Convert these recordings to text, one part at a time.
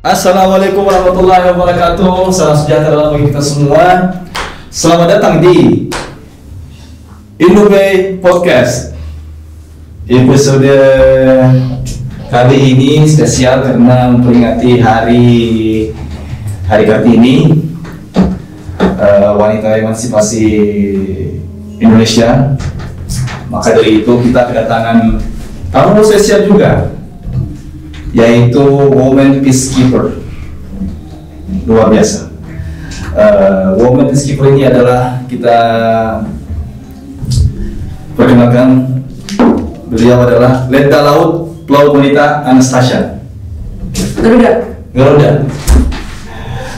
Assalamualaikum warahmatullahi wabarakatuh. Salam sejahtera bagi kita semua. Selamat datang di Indobay Podcast. Episode kali ini spesial karena memperingati hari Kartini, wanita emansipasi Indonesia. Maka dari itu kita kedatangan tamu spesial juga, yaitu Women Peacekeeper. Luar biasa. Women Peacekeeper ini adalah kita perkenalkan, beliau adalah Letda Laut Pelaut Wanita Anastasia Garuda.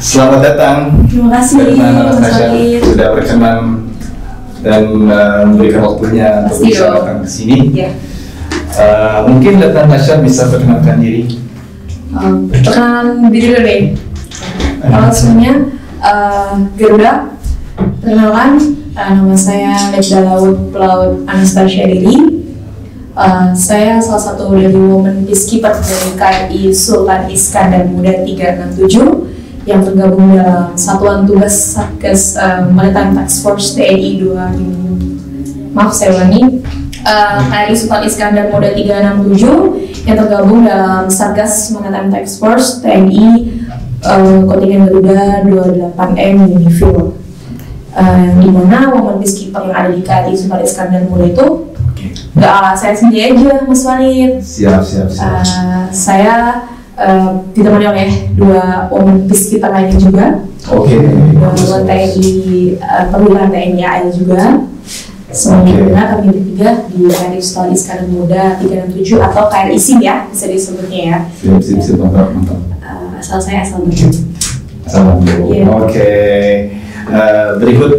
Selamat datang. Terima kasih Anastasia sudah berkenan dan memberikan waktunya untuk bisa datang ke sini. Ya. Mungkin Letda Anastasia bisa perkenalkan diri. Perkenalan diri dulu nih. Halo semuanya, Garuda. Perkenalkan, nama saya Letda Laut Pelaut Anastasia Diri. Saya salah satu dari Women Peacekeeper dari KRI Sultan Iskandar Muda 367 yang tergabung dalam Satuan Tugas Satgas Maritime Task Force TNI 2000. Maaf saya ulangi. KRI Sultan Iskandar Muda 367 yang tergabung dalam Satgas Maritime Task Force TNI kontingen Garuda 28M Unifil, di mana Women Peacekeeper yang ada di KRI Sultan Iskandar Muda itu nggak saya sendiri aja, Mas Walid. Siap. Saya ditemani oleh dua Women Peacekeeper lainnya juga. Dua TNI perwira TNI AL juga. Semuanya kami bertiga di KRI Sultan Iskandar Muda 367 atau KRI SIM ya, bisa disebutnya ya. Siap, mantap. Asal saya asal Bandung. Berikut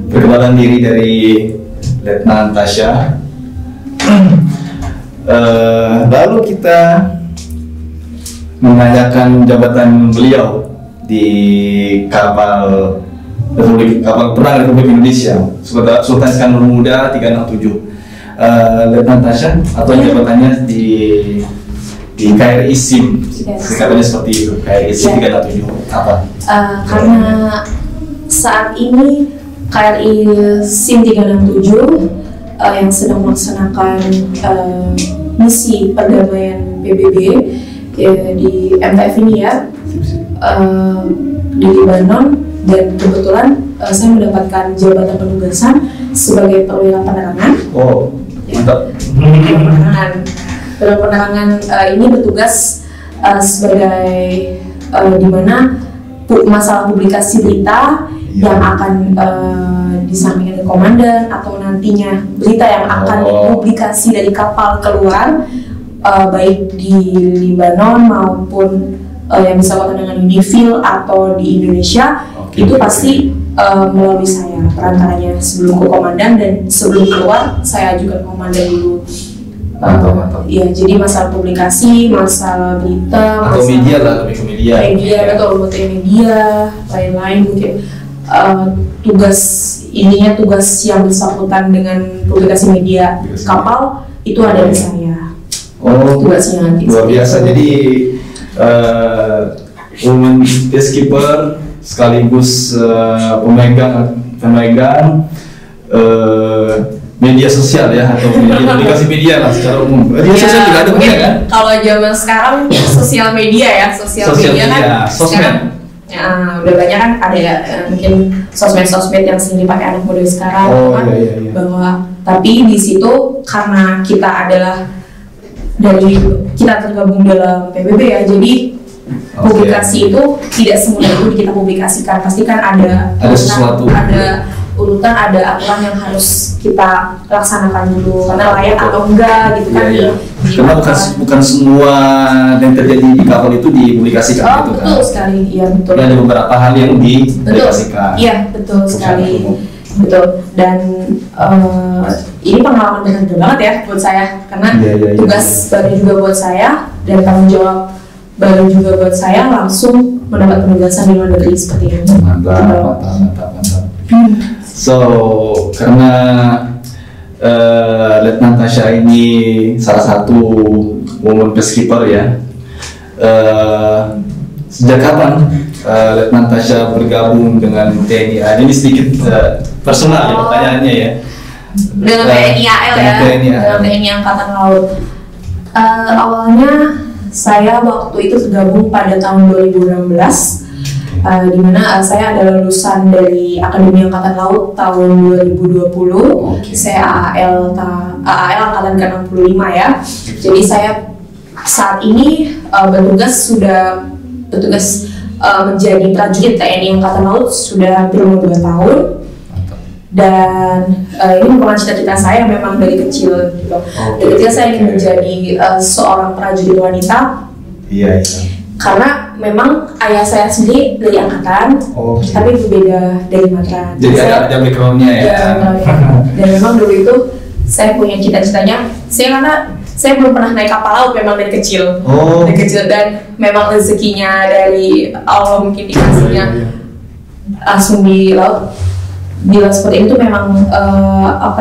perkenalan diri dari Letna Anastasia. Lalu kita menanyakan jabatan beliau di kapal perang Republik Indonesia Sultan Iskandar Muda 367. Letna Anastasia atau jabatannya di KRI SIM, singkatannya seperti itu, KRI SIM 367 apa? Karena saat ini KRI SIM 367 yang sedang melaksanakan misi perdamaian PBB di MTF ini ya, di Libanon, dan kebetulan saya mendapatkan jabatan penugasan sebagai perwira penerangan. Mantap. Dalam penerangan ini bertugas sebagai di mana masalah publikasi berita yang akan disampaikan ke komandan atau nantinya berita yang akan dipublikasi dari kapal keluar baik di Libanon maupun yang bersangkutan dengan Unifil atau di Indonesia, itu pasti melalui saya perantaranya sebelum ke komandan, dan sebelum keluar saya juga ke komandan dulu. Mantap. Iya, jadi masalah publikasi, masalah berita, atau masalah media lah, lebih ke media. Betul, media, lain-lain mungkin. Tugas yang bersangkutan dengan publikasi media kapal itu ada di saya. Tugasnya nanti. Luar biasa. Jadi Women Peacekeeper sekaligus pemegang media sosial ya, atau aplikasi media lah secara umum. Media sosial juga ada kan? Kalau zaman sekarang sosial media ya, sosial media kan sekarang udah banyak kan, ada mungkin sosmed yang sering dipakai anak muda sekarang bahwa, tapi di situ karena kita tergabung dalam PBB ya, jadi publikasi itu tidak semudah itu kita publikasikan, pasti kan ada sesuatu, ada urutan, ada aturan yang harus kita laksanakan dulu karena layak atau enggak gitu kan. Karena bukan semua yang terjadi di kapal itu dipublikasikan gitu kan. Betul sekali, iya betul. Ada beberapa hal yang dipublikasikan. Iya, betul sekali. Betul. Dan ini pengalaman berharga banget ya buat saya, karena tugas baru juga buat saya dan tanggung jawab baru juga buat saya, langsung mendapat penugasan di luar negeri seperti ini. Mantap. So, karena Letna Anastasia ini salah satu Women Peacekeeper ya, Sejak kapan Letnan Tasya bergabung dengan TNI AL? Ini sedikit personal ya pertanyaannya ya. Dengan TNI AL ya, dengan TNI Angkatan Laut. Awalnya saya waktu itu gabung pada tahun 2016, di mana saya adalah lulusan dari Akademi Angkatan Laut tahun 2020. Saya AAL Angkatan ke-65 ya. Jadi saya saat ini bertugas menjadi prajurit TNI Angkatan Laut sudah hampir 2 tahun. Dan ini bukan cita-cita saya, memang dari kecil gitu. Dari kecil saya ingin menjadi seorang prajurit wanita. Iya. Karena memang ayah saya sendiri dari angkatan, tapi berbeda dari Matra. Jadi ada backgroundnya ya. Dan memang dulu itu saya punya cita-citanya. Karena saya belum pernah naik kapal laut memang dari kecil. Dari kecil, dan memang rezekinya dari Allah mungkin dikasihnya langsung di laut. Di laut seperti itu memang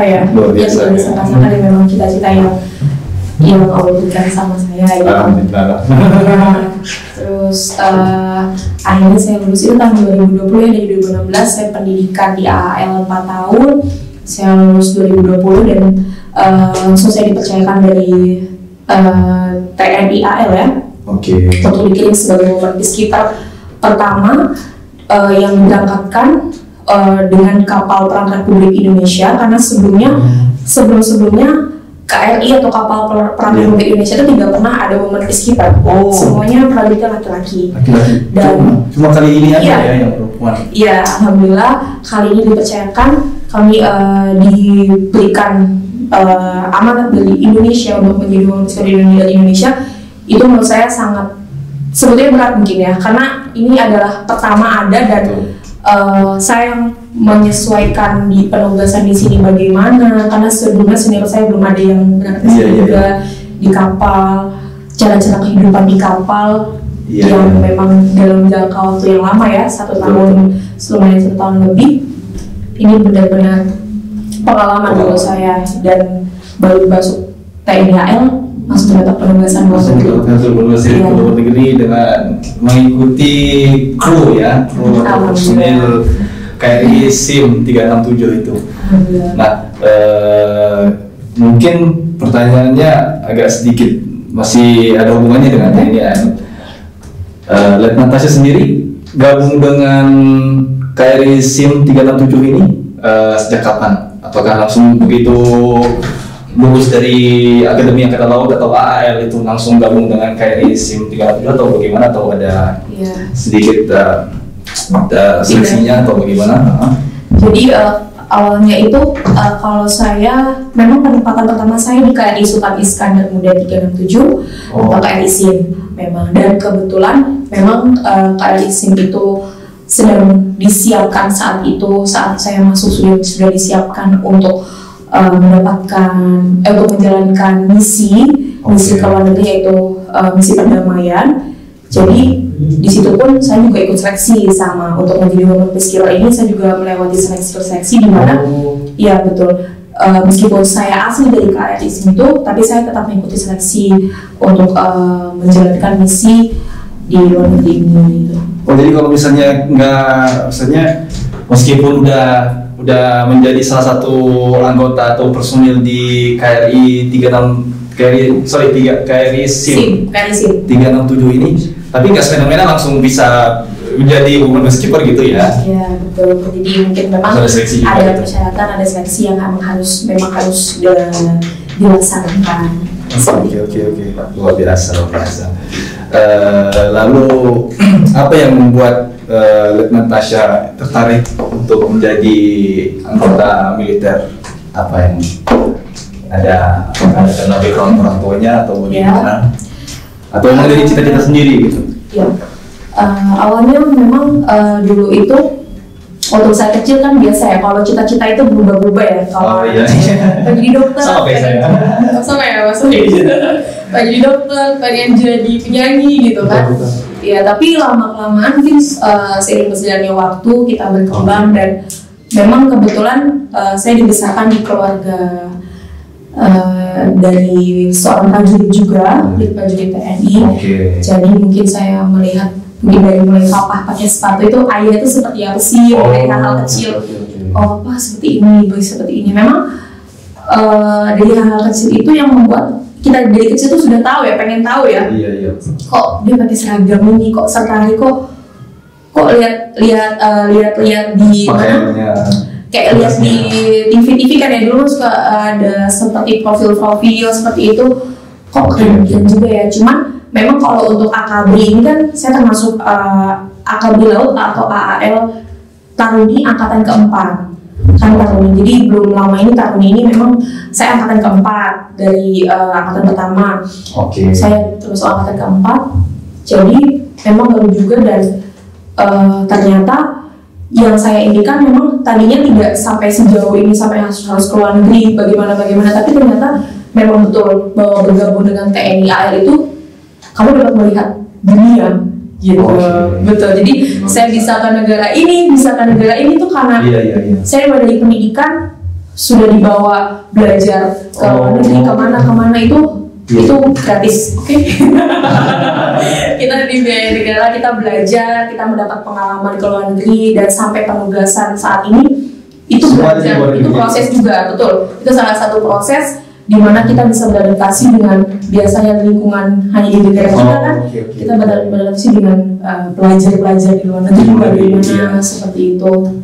yang sudah bisa rasakan, dan memang cita-cita yang Allah berikan sama saya gitu. Terus akhirnya saya lulus itu tahun 2020 ya. Dari 2016 saya pendidikan di AAL 4 tahun. Saya lulus 2020 dan langsung saya dipercayakan dari TNI AL ya. Untuk dikirim sebagai woman peacekeeper pertama yang berangkatkan dengan kapal perang Republik Indonesia, karena sebelumnya KRI atau kapal perang Republik Indonesia itu tidak pernah ada woman peacekeeper. Semuanya prajuritnya laki-laki. Dan cuma kali ini aja ya yang perempuan. Iya, alhamdulillah kali ini dipercayakan, kami diberikan amanat dari Indonesia untuk menjadi woman peacekeeper di Indonesia. Itu menurut saya sangat sebetulnya berat mungkin ya, karena ini adalah pertama ada, dan saya menyesuaikan di penugasan di sini bagaimana, karena sebelumnya senior saya belum ada yang beraktivitas juga di kapal, cara-cara kehidupan di kapal yang memang dalam jangka waktu yang lama ya, 1 tahun, lumayan 1 tahun lebih. Ini benar-benar pengalaman buat saya, dan baru masuk TNI AL langsung dapat penugasan luar negeri dengan mengikuti kru personil KRI SIM 367 itu. Nah, mungkin pertanyaannya agak sedikit masih ada hubungannya dengan TNI AL. Letnan Tasya sendiri gabung dengan KRI SIM 367 ini sejak kapan? Apakah langsung begitu lulus dari Akademi Angkatan Laut atau AAL itu langsung gabung dengan KRI SIM 367 atau bagaimana, atau ada sedikit seleksinya atau bagaimana? Jadi awalnya itu kalau saya memang penempatan pertama saya di KRI Sultan Iskandar Muda 367 atau KRI SIM memang, dan kebetulan memang KRI SIM itu sedang disiapkan saat saya masuk sudah disiapkan untuk untuk menjalankan misi ke luar negeri, yaitu misi perdamaian. Jadi di situ pun saya juga ikut seleksi sama untuk menjadi woman peacekeeper ini. Saya juga melewati seleksi di mana ya betul, meskipun saya asli dari KRI itu, tapi saya tetap mengikuti seleksi untuk menjalankan misi di luar negeri ini gitu. Jadi kalau misalnya meskipun udah menjadi salah satu anggota atau personil di KRI SIM 367 ini, tapi nggak semena-mena langsung bisa menjadi woman peacekeeper gitu ya? Iya betul. Jadi mungkin memang ada persyaratan, ada seleksi yang harus dilaksanakan. Oke. Luar biasa. Lalu apa yang membuat Letnan Tasya tertarik untuk menjadi anggota militer? Apa yang ada karena background orang tuanya atau bagaimana? Atau memang dari cita-cita sendiri gitu? Ya, awalnya memang dulu itu waktu saya kecil kan biasa ya, kalau cita-cita itu berubah-ubah ya. Kalau pengen jadi dokter, pengen jadi dokter, pengen jadi penyanyi gitu kan. Ya, tapi lama-kelamaan mungkin seiring berjalannya waktu kita berkembang, dan memang kebetulan saya dibesarkan di keluarga dari seorang prajurit juga, prajurit TNI. Jadi mungkin saya melihat dari mulai papa pakai sepatu itu ayah itu seperti apa sih, dari hal-hal kecil. Oh apa seperti ini, boy seperti ini. Memang dari hal-hal kecil itu yang membuat kita dari kecil tuh sudah tahu ya, pengen tahu ya. Iya. Kok dia pakai seragam ini, kok sekali kok lihat di mana? Kayak lihat di TV kan ya, dulu suka ada seperti profil seperti itu, kok keren juga ya. Cuman memang kalau untuk AKB ini kan saya termasuk AKB Laut atau AAL Taruni angkatan keempat kan Taruni. Jadi belum lama ini Taruni ini memang saya angkatan keempat dari angkatan pertama. Saya termasuk angkatan keempat. Jadi memang baru juga dan ternyata yang saya indikan memang tadinya tidak sampai sejauh ini sampai harus keluar negeri bagaimana, tapi ternyata memang betul bahwa bergabung dengan TNI AL itu kamu dapat melihat dunia gitu. Betul. Jadi saya bisa ke negara ini tuh karena saya dari pendidikan sudah dibawa belajar ke negeri kemana itu gratis. Kita dibiayai negara, kita belajar, kita mendapat pengalaman ke luar negeri dan sampai penugasan saat ini itu belajar, itu proses juga, betul. Itu salah satu proses di mana kita bisa beradaptasi dengan biasanya lingkungan hanya di negara kita kan. Kita beradaptasi dengan pelajar-pelajar di luar negeri bagaimana seperti itu.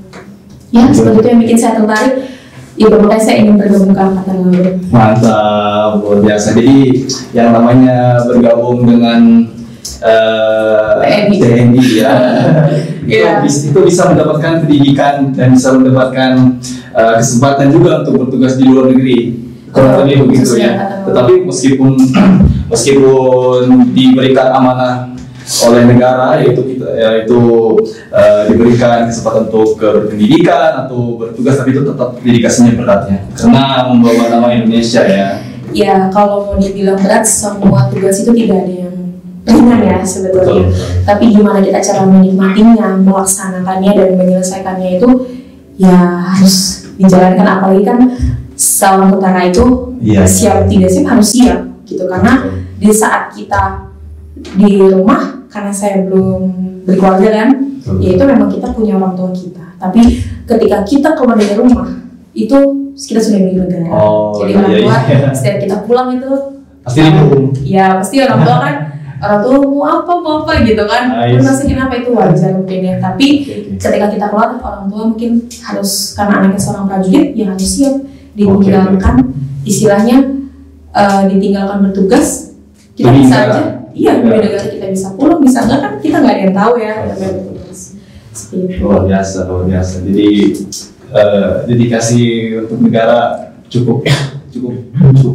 Ya, seperti itu yang bikin saya tertarik. Ya, makanya saya ingin bergabung ke Angkatan Laut. Mantap, luar biasa. Jadi yang namanya bergabung dengan TNI ya, itu bisa mendapatkan pendidikan dan bisa mendapatkan kesempatan juga untuk bertugas di luar negeri. Kurang lebih begitu ya. Tetapi meskipun diberikan amanah oleh negara, yaitu diberikan kesempatan untuk berpendidikan atau bertugas, tapi itu tetap dedikasinya berat ya, karena membawa nama Indonesia ya. Ya, kalau mau dibilang berat, semua tugas itu tidak ada yang ringan ya sebetulnya. Tapi gimana kita cara menikmatinya, melaksanakannya dan menyelesaikannya itu ya harus dijalankan. Apalagi kan seorang tentara itu siap tidak siap harus siap gitu, karena di saat kita di rumah, karena saya belum berkeluarga kan, yaitu memang kita punya orang tua kita. Tapi ketika kita keluar dari rumah, itu kita sudah milik negara. Jadi orang tua setiap kita pulang itu pasti didukung. Ya pasti orang tua kan, orang tua mau apa gitu kan, masukin apa itu wajar mungkin ya. Tapi ketika kita keluar, orang tua mungkin harus, karena anaknya seorang prajurit, ya harus siap ditinggalkan, istilahnya ditinggalkan bertugas. Kita bisa aja. Iya, dari negara kita bisa pulang, bisa enggak kan kita nggak ada yang tahu ya. Luar biasa. Jadi dedikasi untuk negara cukup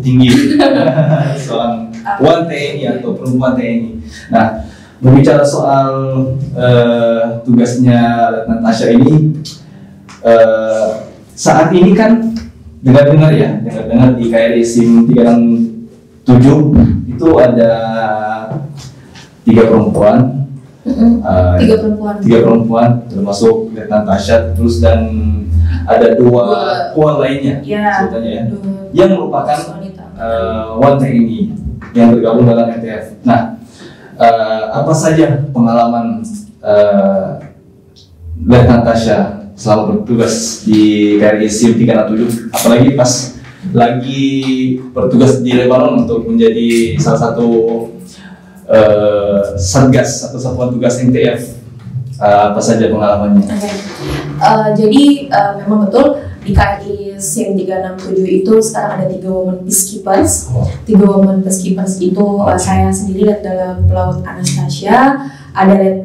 tinggi seorang wan TNI atau perempuan TNI. Nah, berbicara soal tugasnya Letnan Tasya ini, saat ini kan dengar di KRI SIM 367 itu ada 3 perempuan, tiga perempuan termasuk Letnan Tasya, terus dan ada 2 puan lainnya sebetulnya ya, yang merupakan wan TNI yang bergabung dalam MTF. Nah, apa saja pengalaman Letnan Tasya selama bertugas di KRI SIM 367, apalagi pas lagi bertugas di Lebanon untuk menjadi salah satu satgas atau satuan tugas MTF, apa saja pengalamannya? Jadi memang betul di KRI SIM 367 itu sekarang ada 3 women peacekeepers. 3 women peacekeepers itu saya sendiri dalam Pelaut Anastasia,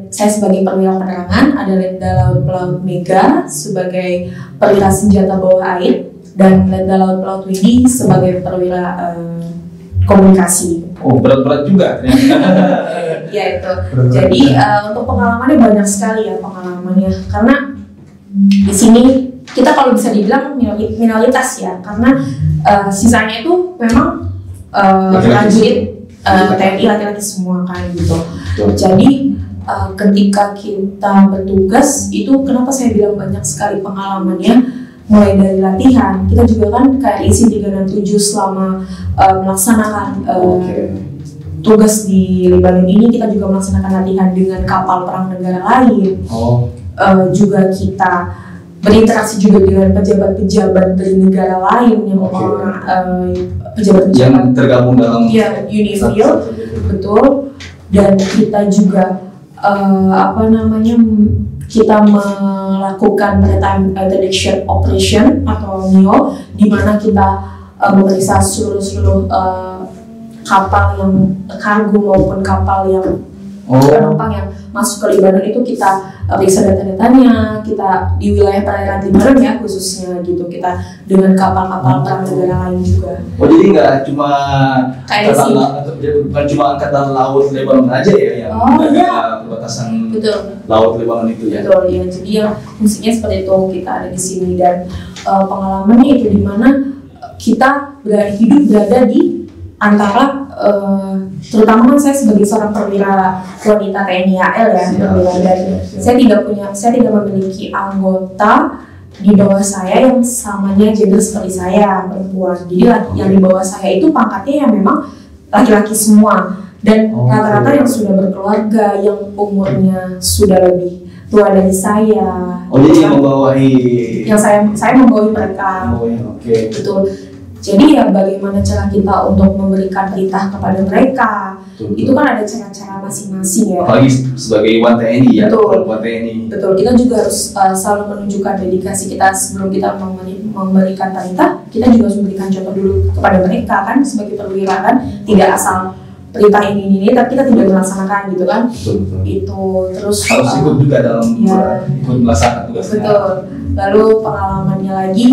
saya sebagai perwira penerangan, ada Letda Laut Mega sebagai perwira senjata bawah air, dan Letda Laut Widi sebagai perwira komunikasi. Berat-berat juga ternyata. Ya itu. Jadi untuk pengalamannya banyak sekali ya pengalamannya, karena di sini kita kalau bisa dibilang minoritas ya, karena sisanya itu memang prajurit TNI laki-laki semua kan gitu. Jadi ketika kita bertugas itu, kenapa saya bilang banyak sekali pengalamannya, mulai dari latihan. Kita juga kan KRI SIM 367 selama melaksanakan tugas di Lebanon ini, kita juga melaksanakan latihan dengan kapal perang negara lain. Juga kita berinteraksi juga dengan pejabat-pejabat dari negara lain yang pejabat-pejabat yang tergabung dalam UNIFIL, betul. Dan kita juga kita melakukan maritime interdiction operation atau MIO, di mana kita memeriksa seluruh kapal yang kargo maupun kapal yang penumpang yang masuk ke Lebanon itu kita periksa data-datanya. Kita di wilayah perairan Lebanon ya khususnya gitu, kita dengan kapal-kapal perang negara lain juga. Jadi nggak cuma angkatan laut Lebanon aja ya yang ada perbatasan laut Lebanon itu ya. Betul ya. Jadi yang fungsinya seperti itu, kita ada di sini dan pengalamannya itu di mana kita hidup berada di antara terutama kan saya sebagai seorang perwira wanita TNI AL ya, dan saya tidak memiliki anggota di bawah saya yang samanya gender seperti saya, perempuan. Jadi yang di bawah saya itu pangkatnya yang memang laki-laki semua, dan rata-rata yang sudah berkeluarga, yang umurnya sudah lebih tua dari saya. Jadi membawahi yang saya membawahi mereka. Betul. Jadi ya bagaimana cara kita untuk memberikan perintah kepada mereka, itu kan ada cara-cara masing-masing ya. Apalagi sebagai Wan TNI ya. Betul. Kita juga harus selalu menunjukkan dedikasi kita sebelum kita memberikan perintah. Kita juga harus memberikan contoh dulu kepada mereka kan, sebagai perwira kan, tidak asal perintah ini tapi kita tidak melaksanakan gitu kan. Betul. Itu terus harus ikut juga dalam ikut melaksanakan tugasnya. Betul. Lalu pengalamannya lagi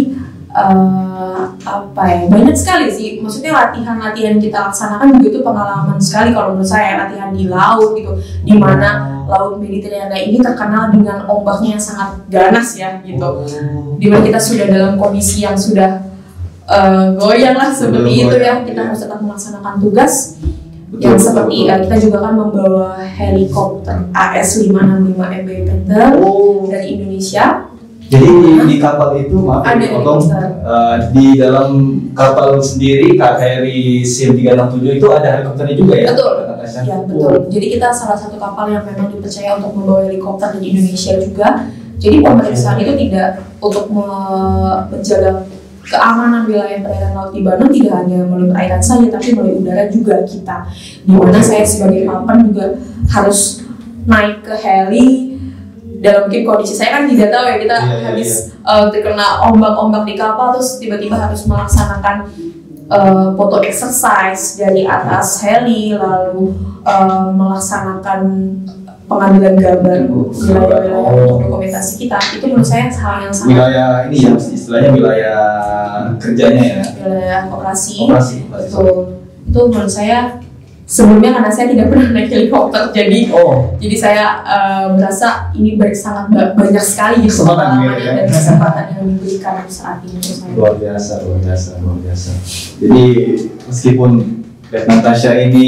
banyak sekali sih, maksudnya latihan kita laksanakan juga itu pengalaman sekali kalau menurut saya. Latihan di laut gitu, di mana laut Mediterania ini terkenal dengan ombaknya yang sangat ganas ya gitu, di mana kita sudah dalam kondisi yang sudah goyang lah seperti itu ya. Kita harus tetap melaksanakan tugas yang seperti kita juga kan membawa helikopter AS565 MB Panther dari Indonesia. Jadi di kapal itu, di dalam kapal sendiri KRI SIM 367 itu ada helikopternya juga ya? Betul. Ya, betul. Jadi kita salah satu kapal yang memang dipercaya untuk membawa helikopter di Indonesia juga. Jadi pemeriksaan itu tidak untuk menjaga keamanan wilayah perairan laut Lebanon, tidak hanya melalui perairan saja, tapi melalui udara juga kita. Di mana saya sebagai papan juga harus naik ke heli. Dalam mungkin kondisi saya kan tidak tahu ya, kita habis terkena ombak-ombak di kapal, terus tiba-tiba harus melaksanakan foto exercise dari atas heli, lalu melaksanakan pengambilan gambar wilayah-wilayah untuk dokumentasi kita. Itu menurut saya hal yang sangat wilayah ini ya, istilahnya wilayah kerjanya ya, wilayah operasi. Betul. Itu menurut saya sebelumnya karena saya tidak pernah naik helikopter, jadi saya merasa ini sangat banyak sekali gitu pengalaman dan kesempatan yang diberikan saat ini. Luar biasa. Jadi meskipun Letnan Tasya ini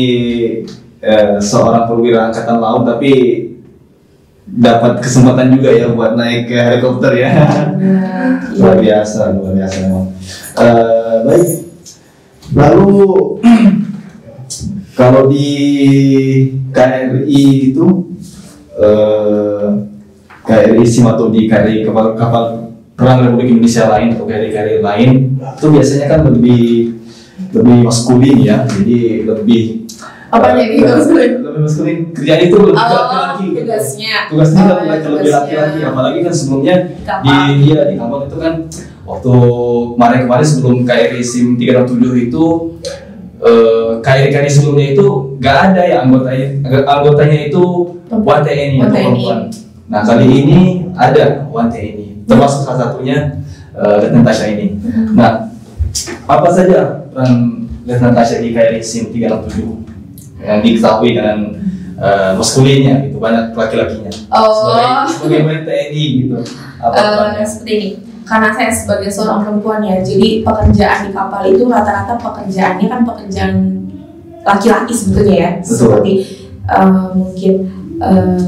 seorang perwira angkatan laut, tapi dapat kesempatan juga ya buat naik ke helikopter ya. Luar biasa memang. Baik, lalu kalau di KRI itu KRI SIM atau di KRI kapal perang Republik Indonesia lain atau KRI lain itu biasanya kan lebih maskulin ya, jadi lebih lebih maskulin, kerjaan itu lebih laki-laki. Tugasnya lebih laki-laki, apalagi kan sebelumnya di kapal itu kan waktu kemarin sebelum KRI SIM 367 itu KRI sebelumnya itu nggak ada ya anggotanya itu Wan TNI atau perempuan. Nah kali ini ada Wan TNI, termasuk salah satunya Letnan Tasya ini. Nah apa saja peran Letnan Tasya di KRI SIM 367 yang diketahui dengan maskulinnya gitu, banyak laki-lakinya sebagai TNI gitu, apa perannya? Seperti ini. Karena saya sebagai seorang perempuan ya, jadi pekerjaan di kapal itu rata-rata pekerjaannya kan pekerjaan laki-laki sebetulnya ya. Seperti mungkin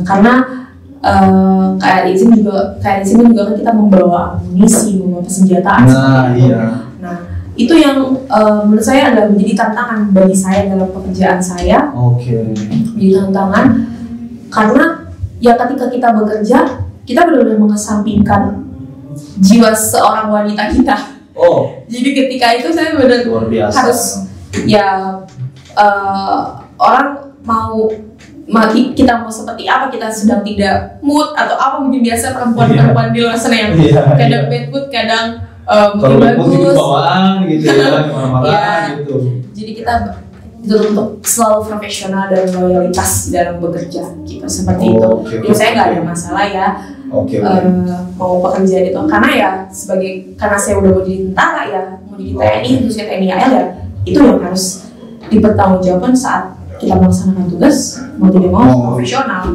karena kayak di sini juga kan kita membawa amunisi, membawa persenjataan. Nah, itu yang menurut saya adalah menjadi tantangan bagi saya dalam pekerjaan saya. Menjadi tantangan karena ya ketika kita bekerja, kita benar-benar mengesampingkan jiwa seorang wanita kita. Jadi ketika itu saya benar harus ya orang mau kita mau seperti apa, kita sedang tidak mood atau apa, mungkin biasa perempuan di luar sana yang kadang bad mood, kadang mungkin bagus bawaan gitu ya, marah-marah gitu. Jadi kita untuk selalu profesional dan loyalitas dalam bekerja gitu, seperti itu. Jadi saya nggak ada masalah ya mau pekerjaan itu, karena ya karena saya udah mau jadi tentara ya, mau jadi TNI, terus ya TNI AL ya, itu yang harus dipertanggungjawabkan saat kita melaksanakan tugas, mau tidak mau profesional.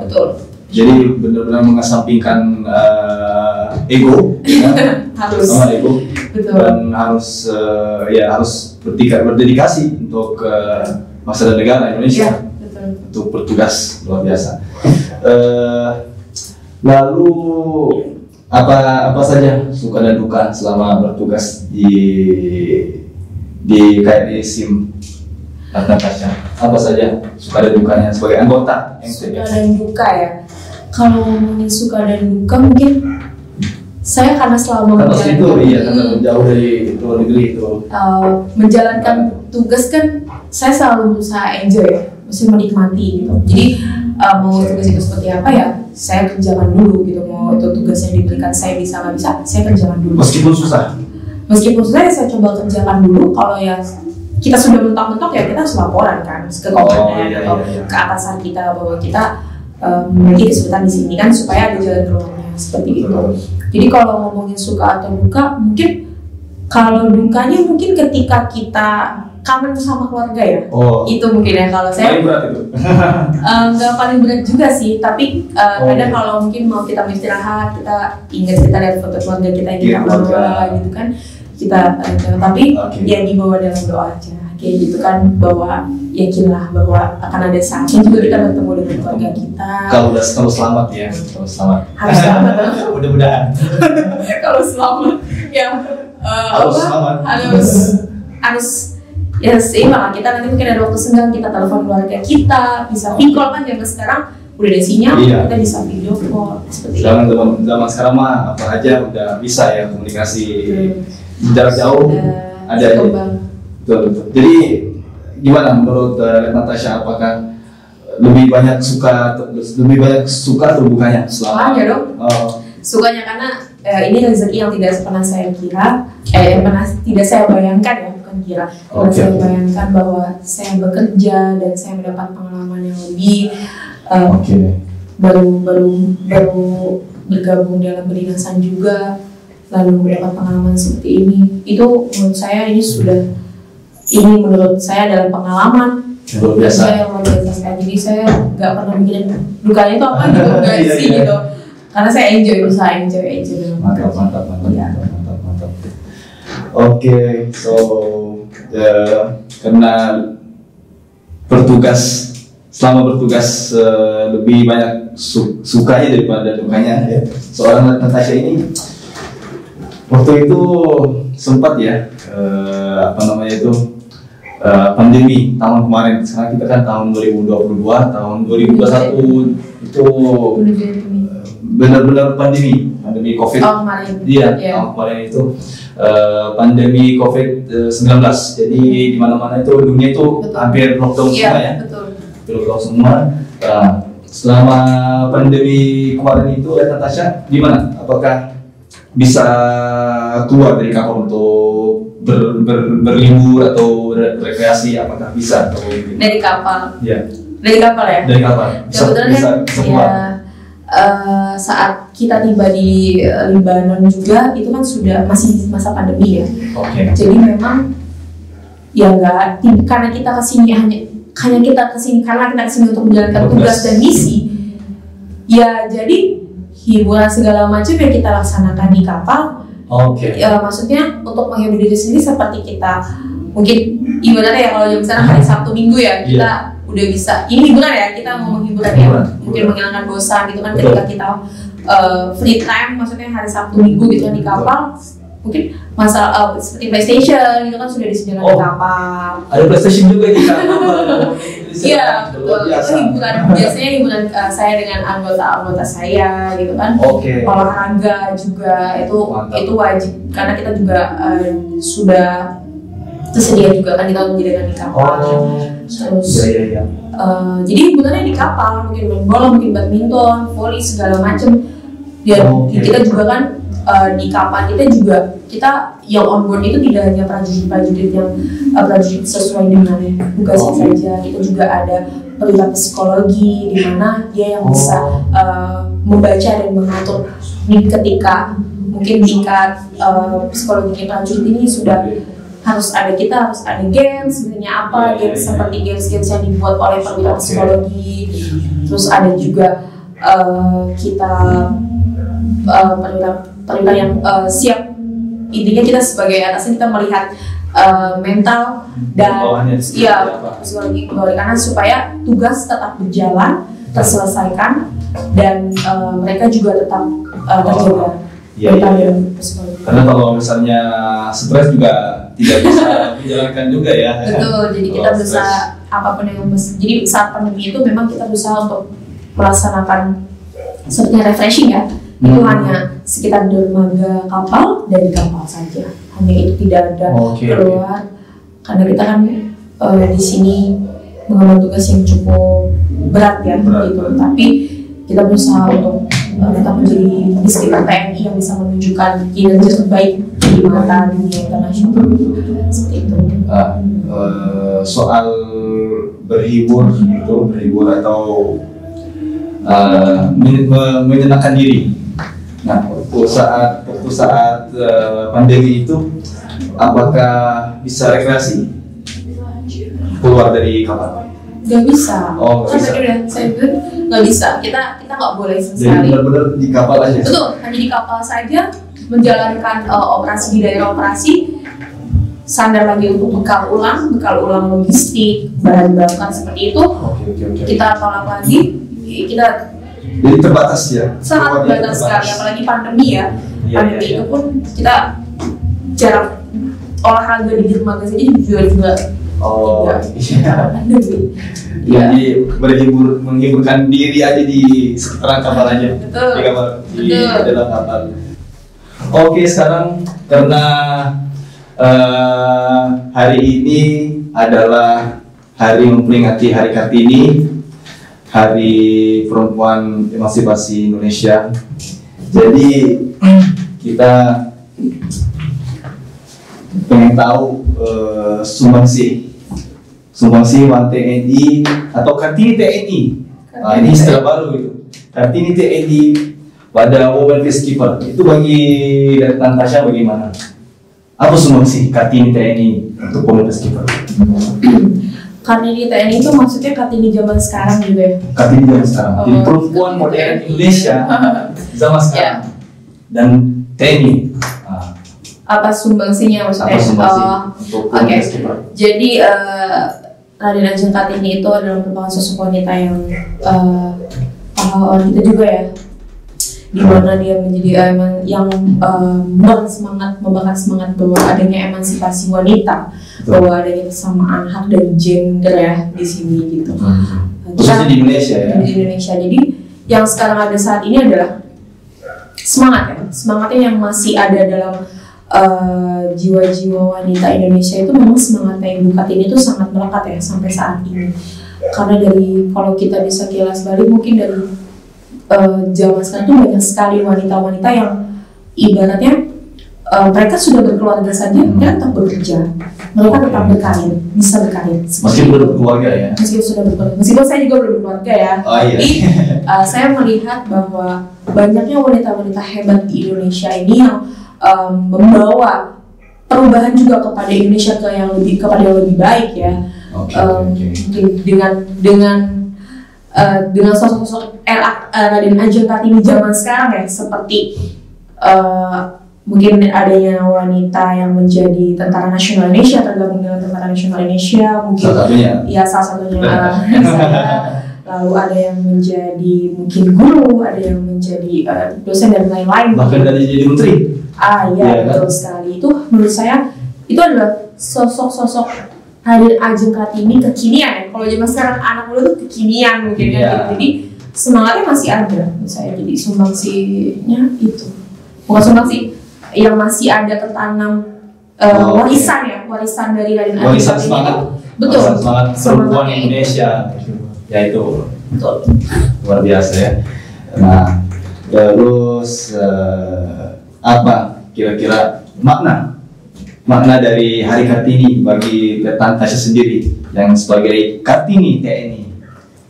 Betul. Jadi benar-benar mengesampingkan ego, sama ego, betul. Dan harus harus berdedikasi untuk bangsa dan negara Indonesia, betul. Untuk bertugas luar biasa. Lalu apa saja suka dan duka selama bertugas di KRI SIM Natasha? Apa saja suka dan dukanya sebagai anggota? Suka dan duka ya. Kalau ngomongin suka dan duka, mungkin saya karena selama jauh dari luar negeri itu menjalankan tugas kan, saya selalu berusaha enjoy ya, mesti menikmati gitu. Jadi mau tugas itu seperti apa ya, saya kerjakan dulu gitu. Mau itu tugas yang diberikan saya bisa nggak bisa, saya kerjakan dulu. Meskipun susah ya, saya coba kerjakan dulu. Kalau ya kita sudah mentok-mentok ya kita harus laporan kan ke komandan atau ke atasan kita bahwa kita memiliki kesulitan di sini kan, supaya ada jalan keluarnya seperti itu. Jadi kalau ngomongin suka atau duka, mungkin kalau dukanya mungkin ketika kita kangen sama keluarga ya. Itu mungkin ya kalau saya. Paling berat itu. Nggak paling berat juga sih, tapi kadang kalau mungkin mau kita istirahat, kita ingat kita lihat foto keluarga kita yang kita bawa gitu kan, kita tapi ya dibawa dalam doa aja kayak gitu kan, bahwa yakinlah bahwa akan ada saatnya juga kita bertemu dengan keluarga kita. Kalau selamat ya, harus selamat. Mudah-mudahan. Kalau selamat ya harus ya seimbang. Kita nanti mungkin ada waktu senggang, kita telepon keluarga kita, bisa video call kan, zaman sekarang udah ada sinyal, kita bisa video call seperti itu. Zaman sekarang mah apa aja udah bisa ya, komunikasi jarak jauh ada. Betul. Jadi gimana menurut Natasha, apakah lebih banyak suka atau dukanya selama? Sukanya dong. Sukanya karena ini rezeki yang tidak pernah saya kira, yang pernah tidak saya bayangkan ya, bukan kira. Saya bayangkan bahwa saya bekerja dan saya mendapat pengalaman yang lebih. Baru bergabung dalam kedinasan juga, lalu mendapat pengalaman seperti ini. Itu menurut saya menurut saya adalah pengalaman luar biasa. Saya luar biasa sekali. Jadi saya nggak pernah mikirin dukanya itu apa gitu, nggak sih gitu. Karena saya berusaha enjoy. Mantap. So karena selama bertugas lebih banyak sukanya daripada dukanya ya. Seorang Natasha ini waktu itu sempat ya pandemi tahun kemarin. Sekarang kita kan tahun 2022, tahun 2021 itu benar-benar pandemi COVID. Tahun kemarin itu pandemi COVID-19. Jadi di mana-mana itu dunia itu hampir lockdown semua ya. Lockdown semua. Selama pandemi kemarin itu, Natasha gimana? Apakah bisa keluar dari kapal untuk berlibur atau rekreasi? Apakah bisa? Dari kapal? Ya. Dari kapal ya? Dari kapal. Bisa keluar. Saat kita tiba di Lebanon juga, itu kan sudah masih masa pandemi ya. Jadi memang ya karena kita kesini karena kita kesini untuk menjalankan tugas dan misi. Ya jadi hiburan segala macam yang kita laksanakan di kapal. Maksudnya untuk menghibur diri sendiri seperti kita mungkin ibaratnya ya, kalau jam sekarang hari Sabtu Minggu ya, kita udah bisa ini hiburan ya, kita mau menghibur ya, mungkin menghilangkan bosan gitu kan ketika kita free time, maksudnya hari Sabtu Minggu gitu kan di kapal, mungkin masalah seperti PlayStation gitu kan sudah disediakan di kapal. Ada PlayStation juga di kapal. Iya, betul. Itu hiburan, biasanya hiburan saya dengan anggota-anggota saya gitu kan. Olahraga juga itu wajib karena kita juga sudah tersedia juga kan, kita menyediakan di kapal. Terus jadi hiburannya di kapal, mungkin main bola, mungkin badminton, volley segala macem. Dan kita juga kan di kapal kita yang on board itu tidak hanya prajurit-prajurit yang prajurit sesuai dengan tugasnya saja, kita juga ada pelita psikologi di mana dia yang bisa membaca dan mengatur nih ketika mungkin tingkat psikologi prajurit ini sudah harus ada games, sebenarnya apa games seperti games yang dibuat oleh pelita psikologi, terus ada juga kita pelita yang siap, intinya kita sebagai atasan kita melihat mental dan psikologi pegawai karena supaya tugas tetap berjalan, terselesaikan dan mereka juga tetap terjaga. Karena kalau misalnya stres juga tidak bisa menjalankan juga ya. Betul, jadi kita bisa apapun yang jadi saat pandemi itu memang kita berusaha untuk melaksanakan sepertinya refreshing ya. Itu hanya sekitar dermaga kapal dan di kapal saja. Hanya itu, tidak ada keluar karena kita kan di sini mengemban tugas yang cukup berat ya gitu. Tapi kita berusaha untuk tetap menjadi di sekitar TNI yang bisa menunjukkan kinerja terbaik di mata dunia internasional. Seperti itu. Soal berhibur atau menyenangkan diri. Nah, waktu saat pandemi itu, apakah bisa rekreasi keluar dari kapal? Gak bisa. Saya bilang nggak bisa. Kita nggak boleh sekali. Jadi benar-benar di kapal aja. Betul, hanya di kapal saja menjalankan operasi di daerah operasi. Sandar lagi untuk bekal ulang logistik, bahan bakar seperti itu. Kita tolak lagi. Jadi terbatas ya? Sangat terbatas sekali, apalagi pandemi ya. Pandemi itu pun kita jarang olahraga di dermaga saja juga. Jadi menghiburkan diri aja di sekitar kapal aja. Betul. Di dalam kapal. Oke, sekarang karena hari ini adalah hari memperingati Hari Kartini, Hari Perempuan Emansipasi Indonesia. Jadi kita pengen tahu sumbangsi Wan TNI atau Kartini TNI. Ini istilah baru itu. Kartini TNI pada Women Peacekeeper. Itu bagi dari Natasha bagaimana? Apa sumbangsi Kartini TNI untuk Women Peacekeeper? Kartini TNI itu maksudnya Kartini zaman sekarang juga ya? Kartini zaman sekarang. Jadi perempuan modern Indonesia zaman sekarang dan TNI. Apa sumbangsinya maksudnya? Oke. Jadi Raden Ajeng Kartini itu adalah merupakan sosok wanita yang pahlawan kita juga ya, di mana dia menjadi yang membakar semangat bahwa adanya emansipasi wanita, bahwa adanya kesamaan hak dan gender ya di sini gitu. Khususnya di Indonesia ya. Di Indonesia. Jadi yang sekarang ada saat ini adalah semangatnya yang masih ada dalam jiwa-jiwa wanita Indonesia itu memang semangatnya Ibu Kartini itu sangat melekat ya sampai saat ini. Karena kalau kita bisa kilas balik mungkin dari zaman sekarang itu banyak sekali wanita-wanita yang ibaratnya mereka sudah berkeluarga saja, mereka tetap bekerja, mereka tetap berkarir, bisa berkarir. Meskipun sudah berkeluarga ya. Meskipun saya juga belum berkeluarga ya. Tapi saya melihat bahwa banyaknya wanita-wanita hebat di Indonesia ini yang membawa perubahan juga kepada Indonesia kepada yang lebih baik ya. Dengan sosok Raden Ajeng Kartini zaman sekarang ya, seperti mungkin adanya wanita yang menjadi Tentara Nasional Indonesia, tergabung dengan Tentara Nasional Indonesia, mungkin salah satunya. Ya salah satunya saya. Lalu ada yang menjadi mungkin guru, ada yang menjadi dosen dan lain-lain. Bahkan dari jadi menteri. Iya betul sekali. Itu menurut saya itu adalah sosok-sosok Raden Ajeng Kartini kekinian ya. Kalau zaman sekarang anak muda tuh kekinian mungkin kan. Jadi semangatnya masih ada menurut saya. Jadi sumbangsinya itu bukan sumbangsi yang masih ada tertanam warisan ya, warisan dari Raden Ajeng Warisan Kartini semangat. betul. Warisan semangat perempuan Indonesia. Ya itu betul. Luar biasa ya. Nah, terus apa kira-kira makna dari Hari Kartini bagi Letnan Tasya sendiri yang sebagai Kartini TNI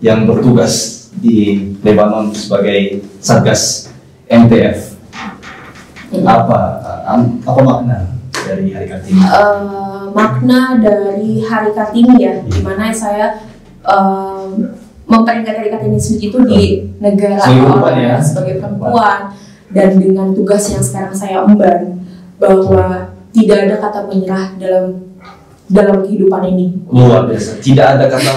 yang bertugas di Lebanon sebagai Satgas MTF? Apa makna dari Hari Kartini? Makna dari Hari Kartini ya, dimana saya memperingati Hari Kartini sendiri itu di negara sebagai perempuan dan dengan tugas yang sekarang saya emban bahwa tidak ada kata menyerah dalam kehidupan ini. Luar biasa, tidak ada kata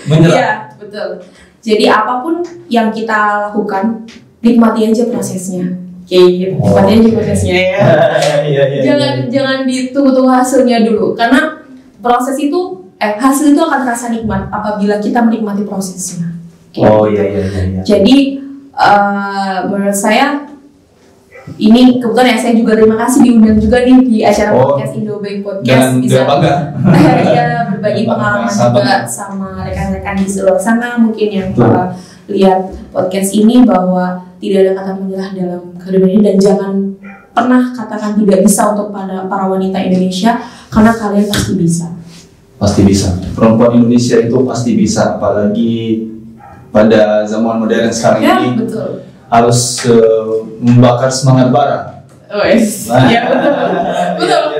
menyerah. Iya betul. Jadi apapun yang kita lakukan, nikmati aja prosesnya. Nikmati aja prosesnya ya. Jangan ditunggu-tunggu hasilnya dulu, karena proses itu hasil itu akan terasa nikmat apabila kita menikmati prosesnya. Iya. Jadi menurut saya ini kebetulan ya, saya juga terima kasih diundang juga nih di acara podcast Indo Baik Podcast, bisa berbagi pengalaman juga sama rekan-rekan di seluruh sana mungkin yang lihat podcast ini, bahwa tidak ada kata menyerah dalam kehidupan ini dan jangan pernah katakan tidak bisa untuk para wanita Indonesia, karena kalian pasti bisa. Pasti bisa. Perempuan Indonesia itu pasti bisa, apalagi pada zaman modern sekarang ini. Betul. Harus membakar semangat bara. Iya betul.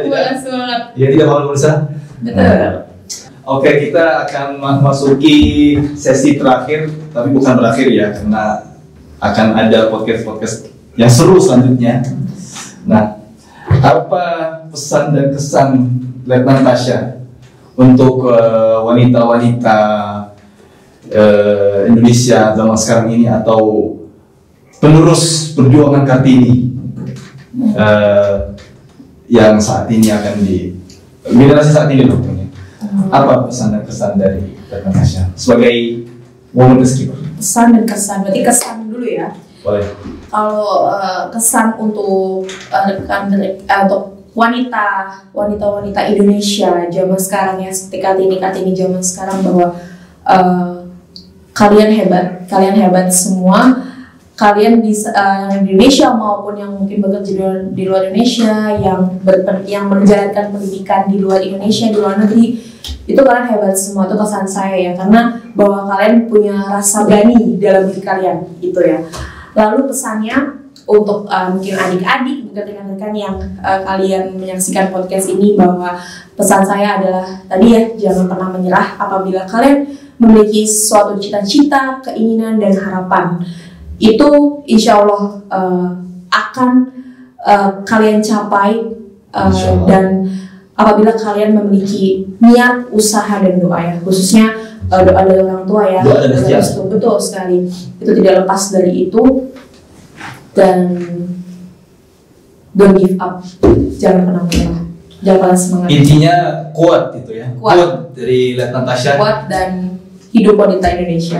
Membakar semangat. Ya tidak malu berusaha. Betul. Oke, kita akan masuki sesi terakhir, tapi bukan berakhir ya, karena akan ada podcast yang seru selanjutnya. Nah, apa pesan dan kesan Letnan Tasya untuk wanita-wanita Indonesia zaman sekarang ini, atau penerus perjuangan Kartini yang saat ini akan di generasi saat ini loh? Apa pesan dan kesan dari Letnan Tasya sebagai woman peacekeeper? Pesan dan kesan, berarti kesan dulu ya. Boleh. Kalau kesan untuk untuk wanita Indonesia zaman sekarang ya, seperti Kartini zaman sekarang, bahwa kalian hebat semua. Kalian di Indonesia maupun yang mungkin bekerja di luar Indonesia, yang menjalankan pendidikan di luar Indonesia, di luar negeri, itu kalian hebat semua. Itu kesan saya ya, karena bahwa kalian punya rasa berani dalam diri kalian gitu ya. Lalu pesannya untuk mungkin adik-adik, mungkin rekan-rekan yang kalian menyaksikan podcast ini, bahwa pesan saya adalah tadi ya, jangan pernah menyerah apabila kalian memiliki suatu cita-cita, keinginan dan harapan. Itu insya Allah akan kalian capai, dan apabila kalian memiliki niat, usaha dan doa ya, khususnya doa dari orang tua ya, betul sekali, itu tidak lepas dari itu. Dan don't give up, jangan pernah menyerah, jangan pernah semangat. Intinya kuat itu ya, kuat dari Letnan Tasya, kuat dan hidup wanita Indonesia.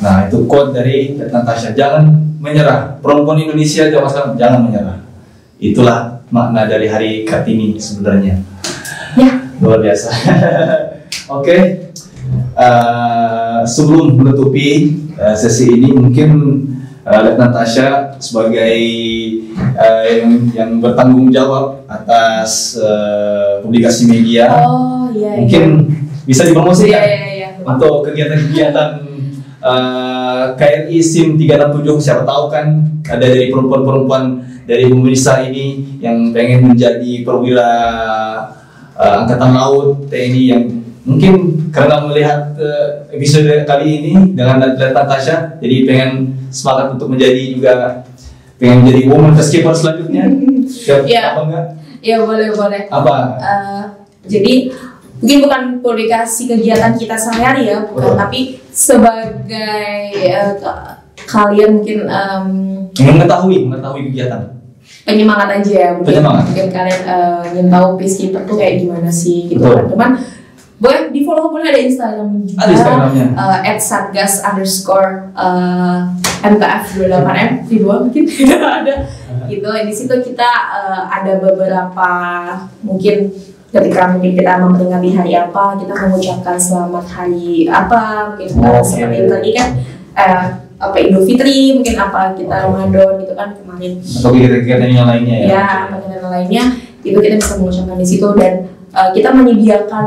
Nah, itu quote dari Letnan Tasya, jangan menyerah. Perempuan Indonesia zaman sekarang jangan menyerah. Itulah makna dari Hari Kartini sebenarnya. Ya. Luar biasa. Oke. Sebelum menutupi sesi ini, mungkin Letnan Tasya sebagai yang bertanggung jawab atas publikasi media, mungkin bisa dipromosikan untuk kegiatan-kegiatan KRI SIM 367. Siapa tahu kan ada dari perempuan-perempuan dari pemirsa ini yang pengen menjadi perwira Angkatan Laut TNI, yang mungkin karena melihat episode kali ini dengan Letnan Tasya, jadi pengen semangat untuk menjadi woman peacekeeper selanjutnya. Siap Iya. apa enggak? Ya boleh. Apa? Jadi mungkin bukan publikasi kegiatan kita sehari-hari ya, bukan, Betul. tapi sebagai kalian mungkin Mengetahui kegiatan. penyemangat aja ya, Penyemangat. mungkin kalian ingin tahu peacekeeper tuh kayak gimana sih gitu Betul. kan. Cuman boleh di follow, boleh ada Instagram juga, Ada Instagramnya. @satgas_MTF28M di bawah mungkin ada gitu. Di situ kita ada beberapa mungkin ketika mungkin kita memperingati hari apa, kita mengucapkan selamat hari apa, mungkin seperti yang tadi kan apa Idul Fitri, mungkin apa kita Ramadan gitu kan kemarin. Atau kegiatan yang lainnya ya? Ya, kegiatan lainnya itu kita bisa mengucapkan di situ, dan kita menyediakan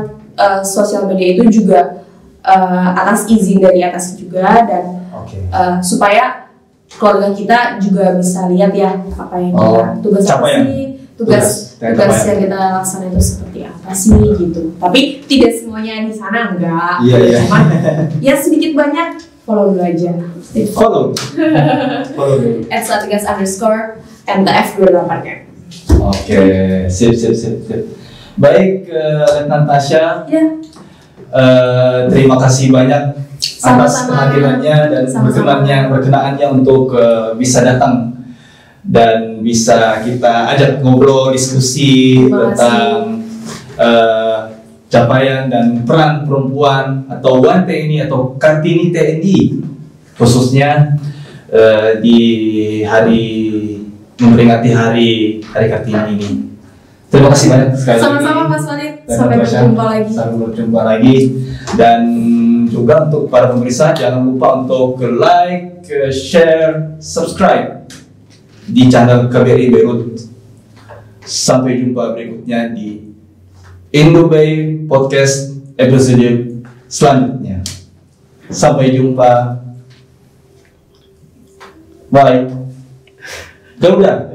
sosial media itu juga atas izin dari atas juga, dan supaya keluarga kita juga bisa lihat ya apa yang kita tugas yang kita laksanakan itu seperti apa sih gitu. Tapi tidak semuanya di sana enggak. Iya. Cuman ya sedikit banyak follow dulu aja. Follow dulu. @satgas_MTF28M. Oke, sip. Baik, Letnan Tasya. Ya. Terima kasih banyak atas Sama-sama. kehadirannya dan berkenaannya untuk bisa datang dan bisa kita ajak ngobrol diskusi Terima tentang capaian dan peran perempuan atau Wan TNI atau Kartini TNI khususnya di hari memperingati hari Kartini ini. Terima kasih banyak sekali lagi. Sama-sama Mas Walid. Dan Sampai berjumpa lagi. Sampai berjumpa lagi. Dan juga untuk para pemirsa jangan lupa untuk like, share, subscribe di channel KBRI Beirut. Sampai jumpa berikutnya di Indobay Podcast episode selanjutnya. Sampai jumpa. Bye. Garuda.